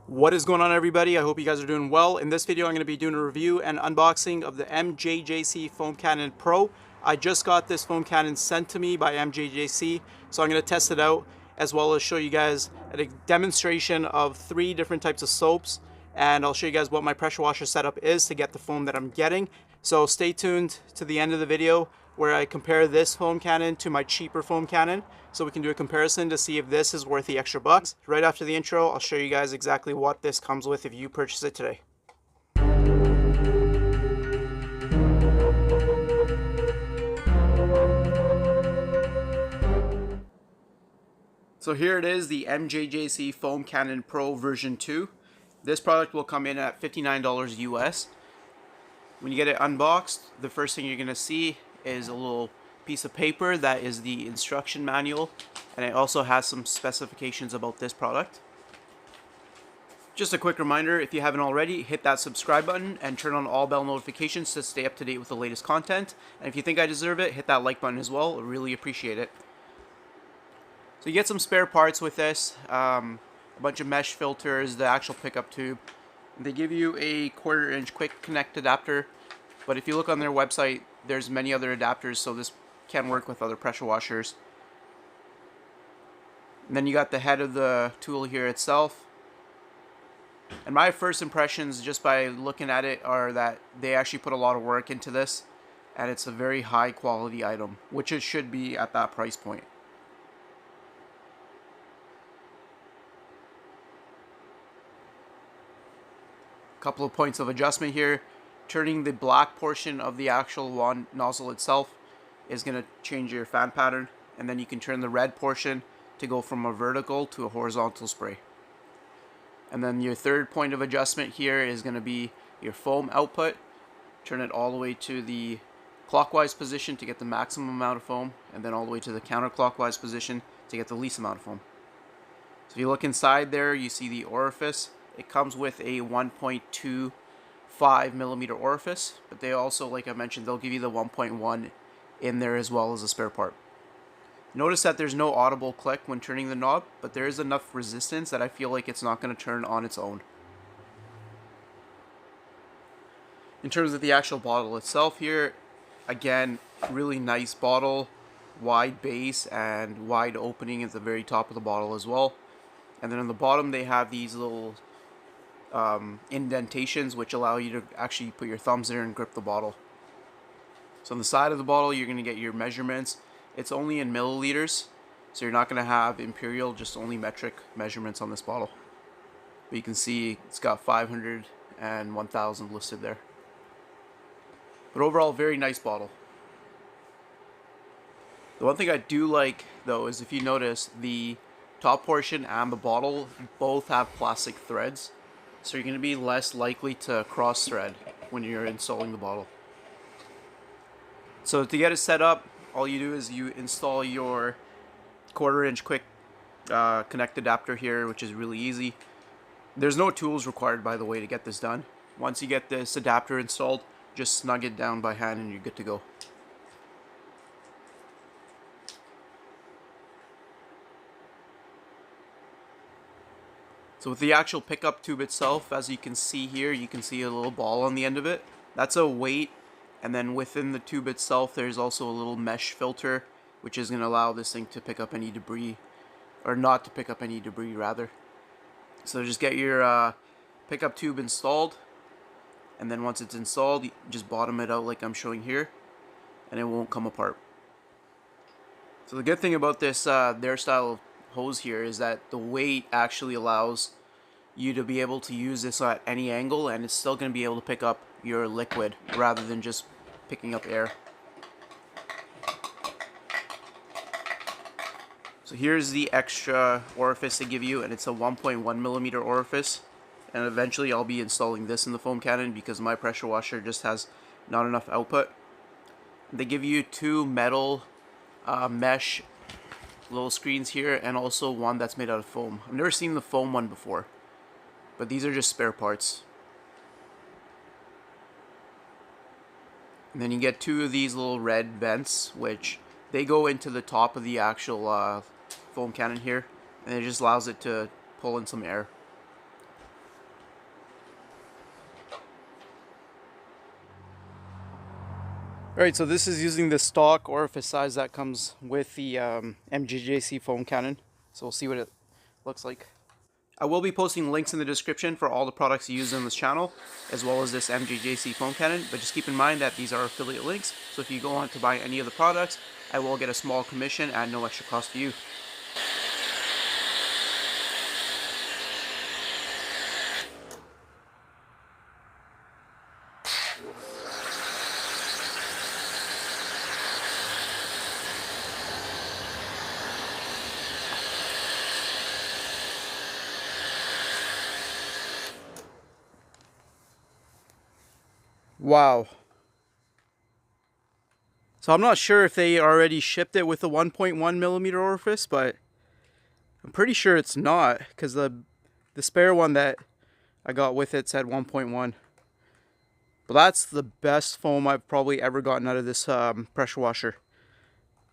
What is going on, everybody? I hope you guys are doing well. In this video I'm going to be doing a review and unboxing of the MJJC Foam Cannon Pro. I just got this foam cannon sent to me by MJJC, so I'm going to test it out as well as show you guys a demonstration of 3 different types of soaps, and I'll show you guys what my pressure washer setup is to get the foam that I'm getting. So stay tuned to the end of the video where I compare this foam cannon to my cheaper foam cannon, so we can do a comparison to see if this is worth the extra bucks. Right after the intro, I'll show you guys exactly what this comes with if you purchase it today. So here it is, the MJJC Foam Cannon Pro version 2. This product will come in at $59 US. When you get it unboxed, the first thing you're going to see is a little piece of paper that is the instruction manual, and it also has some specifications about this product. Just a quick reminder, if you haven't already, hit that subscribe button and turn on all bell notifications to stay up to date with the latest content. And if you think I deserve it, hit that like button as well. I really appreciate it. So you get some spare parts with this, a bunch of mesh filters, the actual pickup tube. They give you a 1/4 inch quick connect adapter, but if you look on their website, there's many other adapters, so this can work with other pressure washers. And then you got the head of the tool here itself. And my first impressions just by looking at it are that they actually put a lot of work into this, and it's a very high quality item, which it should be at that price point. Couple of points of adjustment here. Turning the black portion of the actual wand nozzle itself is going to change your fan pattern, and then you can turn the red portion to go from a vertical to a horizontal spray. And then your third point of adjustment here is going to be your foam output. Turn it all the way to the clockwise position to get the maximum amount of foam, and then all the way to the counterclockwise position to get the least amount of foam. So if you look inside there, you see the orifice. It comes with a 1.25 millimeter orifice, but they also, like I mentioned, they'll give you the 1.1 in there as well as a spare part. Notice that there's no audible click when turning the knob, but there is enough resistance that I feel like it's not going to turn on its own. In terms of the actual bottle itself here, again, really nice bottle, wide base and wide opening at the very top of the bottle as well. And then on the bottom they have these little indentations which allow you to actually put your thumbs there and grip the bottle. So on the side of the bottle you're going to get your measurements. It's only in milliliters, so you're not going to have imperial, just only metric measurements on this bottle. But you can see it's got 500 and 1000 listed there. But overall, very nice bottle. The one thing I do like though is if you notice, the top portion and the bottle both have plastic threads, so you're going to be less likely to cross thread when you're installing the bottle. So to get it set up, all you do is you install your 1/4 inch quick connect adapter here, which is really easy. There's no tools required, by the way, to get this done. Once you get this adapter installed, just snug it down by hand and you're good to go. So with the actual pickup tube itself, as you can see here, you can see a little ball on the end of it. That's a weight, and then within the tube itself there's also a little mesh filter, which is going to allow this thing to pick up any debris, or not to pick up any debris rather. So just get your pickup tube installed, and then once it's installed, you just bottom it out like I'm showing here, and it won't come apart. So the good thing about this their style of hose here is that the weight actually allows you to be able to use this at any angle, and it's still going to be able to pick up your liquid rather than just picking up air. So here's the extra orifice they give you, and it's a 1.1 millimeter orifice, and eventually I'll be installing this in the foam cannon because my pressure washer just has not enough output. They give you 2 metal mesh little screens here, and also one that's made out of foam. I've never seen the foam one before, but these are just spare parts. And then you get 2 of these little red vents, which they go into the top of the actual foam cannon here, and it just allows it to pull in some air. Alright, so this is using the stock orifice size that comes with the MJJC foam cannon. So we'll see what it looks like. I will be posting links in the description for all the products used on this channel, as well as this MJJC foam cannon, but just keep in mind that these are affiliate links, so if you go on to buy any of the products, I will get a small commission at no extra cost to you. Wow. So I'm not sure if they already shipped it with the 1.1 millimeter orifice, but I'm pretty sure it's not, because the spare one that I got with it said 1.1. But that's the best foam I've probably ever gotten out of this pressure washer.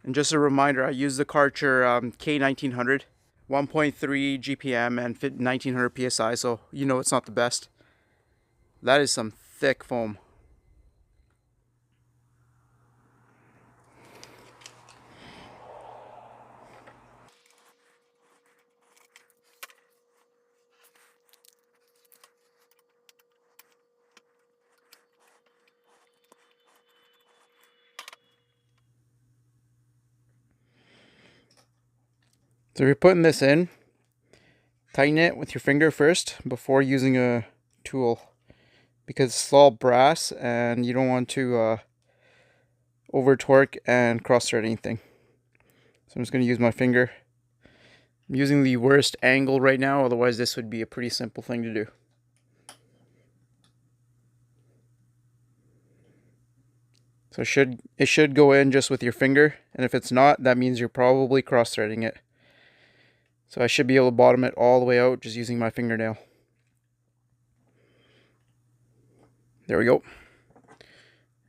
And just a reminder, I use the Karcher K1900, 1.3 GPM and 1900 PSI, so you know it's not the best. That is some thick foam. So if you're putting this in, tighten it with your finger first before using a tool, because it's all brass and you don't want to over torque and cross thread anything. So I'm just going to use my finger. I'm using the worst angle right now, otherwise this would be a pretty simple thing to do. So it should go in just with your finger, and if it's not, that means you're probably cross threading it. So I should be able to bottom it all the way out just using my fingernail. There we go.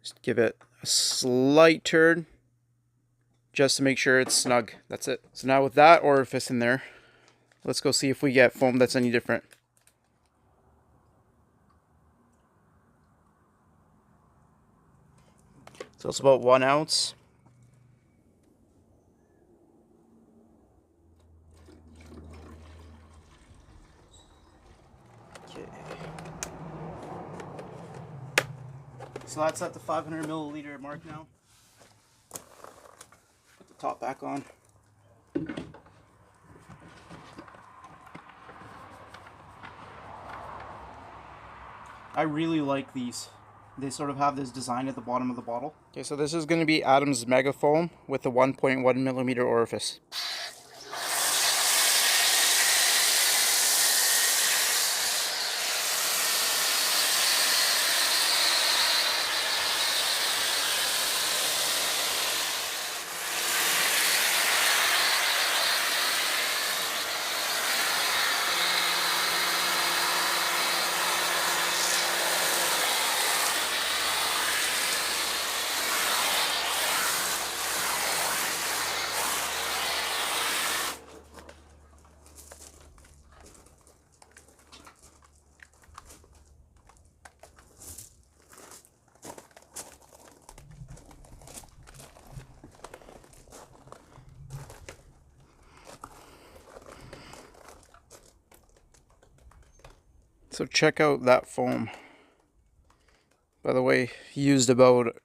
Just give it a slight turn just to make sure it's snug. That's it. So now with that orifice in there, let's go see if we get foam that's any different. So it's about 1 ounce. Okay. So that's at the 500 milliliter mark now. Put the top back on. I really like these. They sort of have this design at the bottom of the bottle. Okay, so this is going to be Adam's Mega Foam with the 1.1 millimeter orifice. So check out that foam. By the way, used about, let's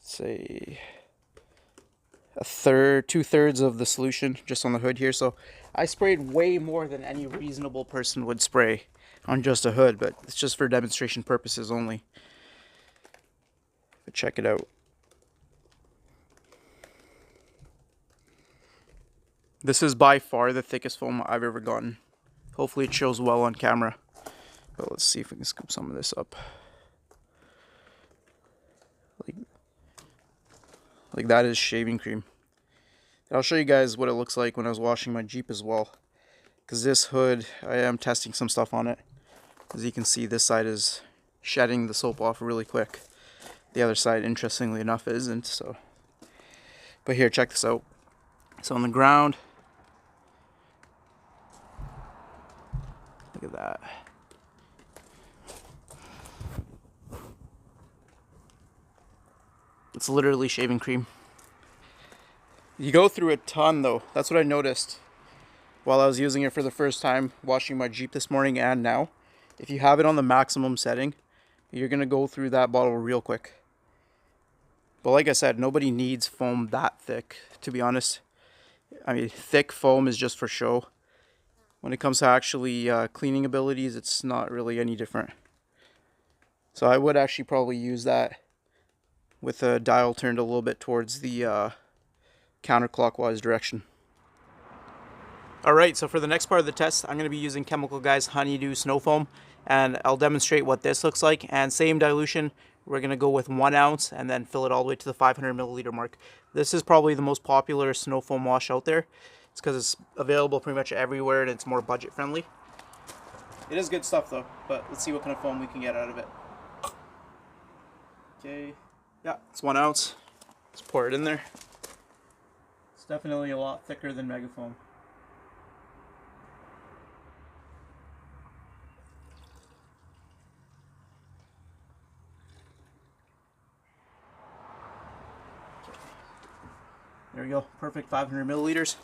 say, a third, 2/3 of the solution just on the hood here. So I sprayed way more than any reasonable person would spray on just a hood, but it's just for demonstration purposes only. But check it out. This is by far the thickest foam I've ever gotten. Hopefully it shows well on camera. But let's see if we can scoop some of this up. Like that is shaving cream. I'll show you guys what it looks like when I was washing my Jeep as well. Because this hood, I am testing some stuff on it. As you can see, this side is shedding the soap off really quick. The other side, interestingly enough, isn't. So, but here, check this out. So on the ground, look at that. It's literally shaving cream. You go through a ton though. That's what I noticed while I was using it for the first time, washing my Jeep this morning and now. If you have it on the maximum setting, you're gonna go through that bottle real quick. But like I said, nobody needs foam that thick, to be honest. I mean, thick foam is just for show. When it comes to actually cleaning abilities, it's not really any different. So I would actually probably use that with the dial turned a little bit towards the counterclockwise direction. Alright, so for the next part of the test, I'm going to be using Chemical Guy's Honeydew Snow Foam, and I'll demonstrate what this looks like. And same dilution, we're going to go with 1 ounce and then fill it all the way to the 500 milliliter mark. This is probably the most popular snow foam wash out there. It's because it's available pretty much everywhere and it's more budget friendly. It is good stuff though, but let's see what kind of foam we can get out of it. Okay, yeah, it's 1 ounce. Let's pour it in there. It's definitely a lot thicker than Megafoam. There we go, perfect 500 milliliters.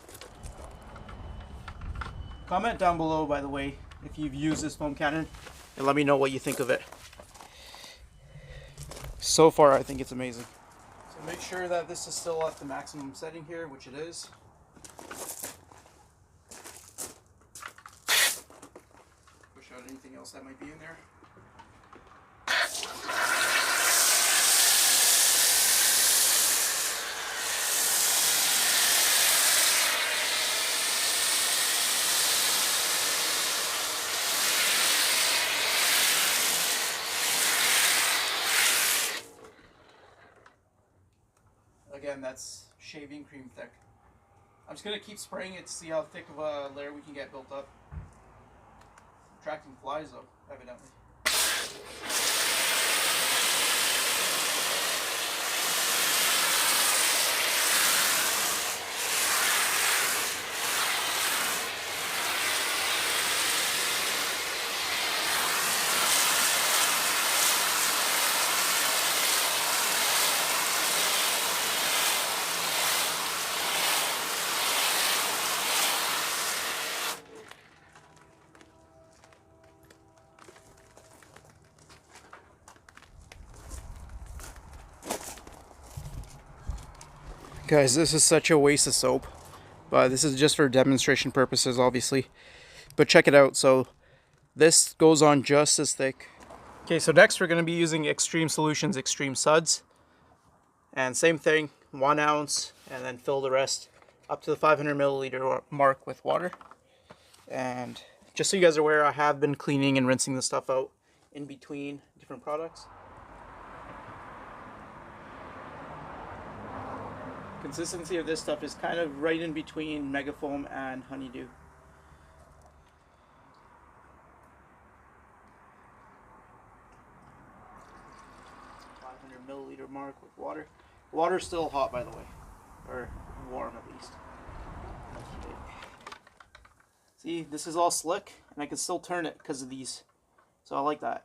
Comment down below, by the way, if you've used this foam cannon, and let me know what you think of it. So far, I think it's amazing. So make sure that this is still at the maximum setting here, which it is. Push out anything else that might be in there. Again, that's shaving cream thick. I'm just going to keep spraying it to see how thick of a layer we can get built up. Attracting flies though, evidently. Guys, this is such a waste of soap, but this is just for demonstration purposes, obviously. But check it out. So this goes on just as thick. Okay, so next we're going to be using Extreme Solutions Extreme Suds. And same thing, 1 ounce, and then fill the rest up to the 500 milliliter mark with water. And just so you guys are aware, I have been cleaning and rinsing this stuff out in between different products. Consistency of this stuff is kind of right in between Megafoam and Honeydew. Milliliter mark with water. Water's still hot, by the way, or warm at least. Okay. See, this is all slick, and I can still turn it because of these, so I like that.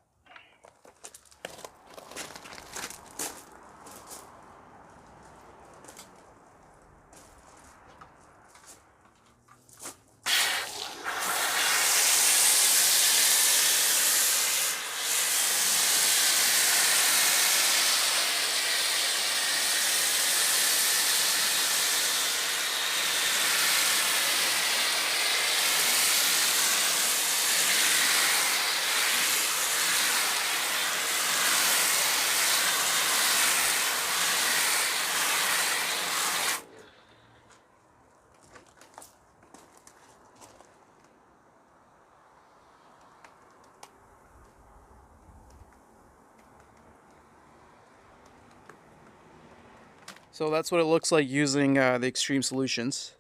So that's what it looks like using the Extreme Solutions.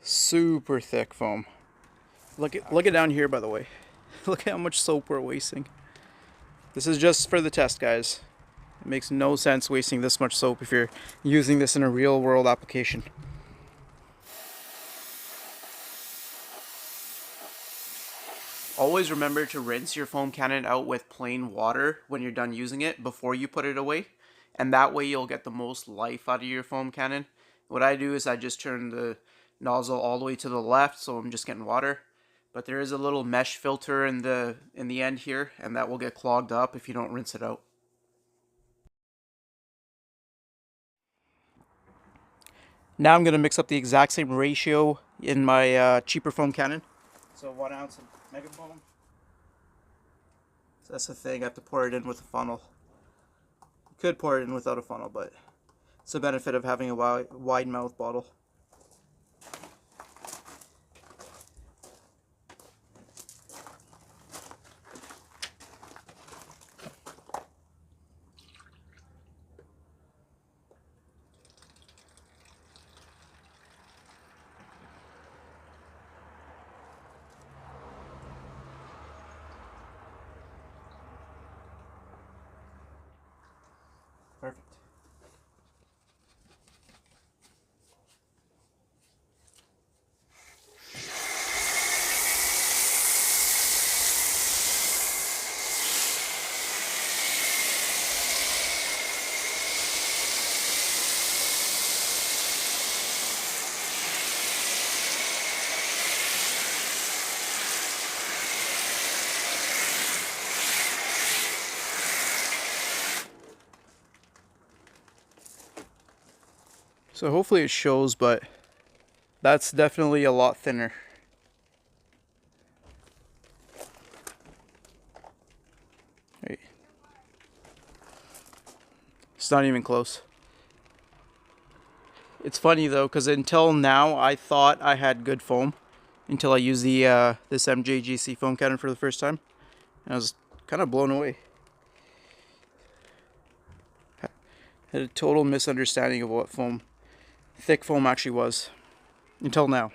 Super thick foam. Look at down here, by the way. Look at how much soap we're wasting. This is just for the test, guys. It makes no sense wasting this much soap if you're using this in a real world application. Always remember to rinse your foam cannon out with plain water when you're done using it before you put it away. and that way you'll get the most life out of your foam cannon. What I do is I just turn the nozzle all the way to the left, so I'm just getting water. But there is a little mesh filter in the end here, and that will get clogged up if you don't rinse it out. Now I'm going to mix up the exact same ratio in my cheaper foam cannon. So 1 ounce of mega foam. So that's the thing, I have to pour it in with a funnel. You could pour it in without a funnel, but it's the benefit of having a wide mouth bottle. Perfect. So hopefully it shows, but that's definitely a lot thinner. Right. It's not even close. It's funny though, because until now I thought I had good foam until I used the this MJJC foam cannon for the first time. And I was kind of blown away. Had a total misunderstanding of what thick foam actually was until now.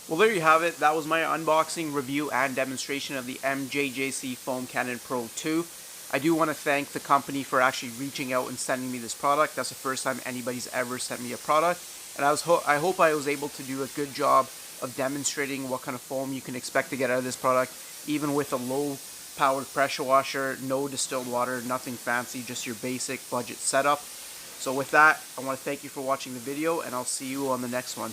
Well, there you have it. That was my unboxing, review, and demonstration of the MJJC Foam Cannon Pro 2. I do want to thank the company for actually reaching out and sending me this product. That's the first time anybody's ever sent me a product, and I hope I was able to do a good job of demonstrating what kind of foam you can expect to get out of this product, even with a low powered pressure washer, no distilled water, nothing fancy, just your basic budget setup. So with that, I want to thank you for watching the video, and I'll see you on the next one.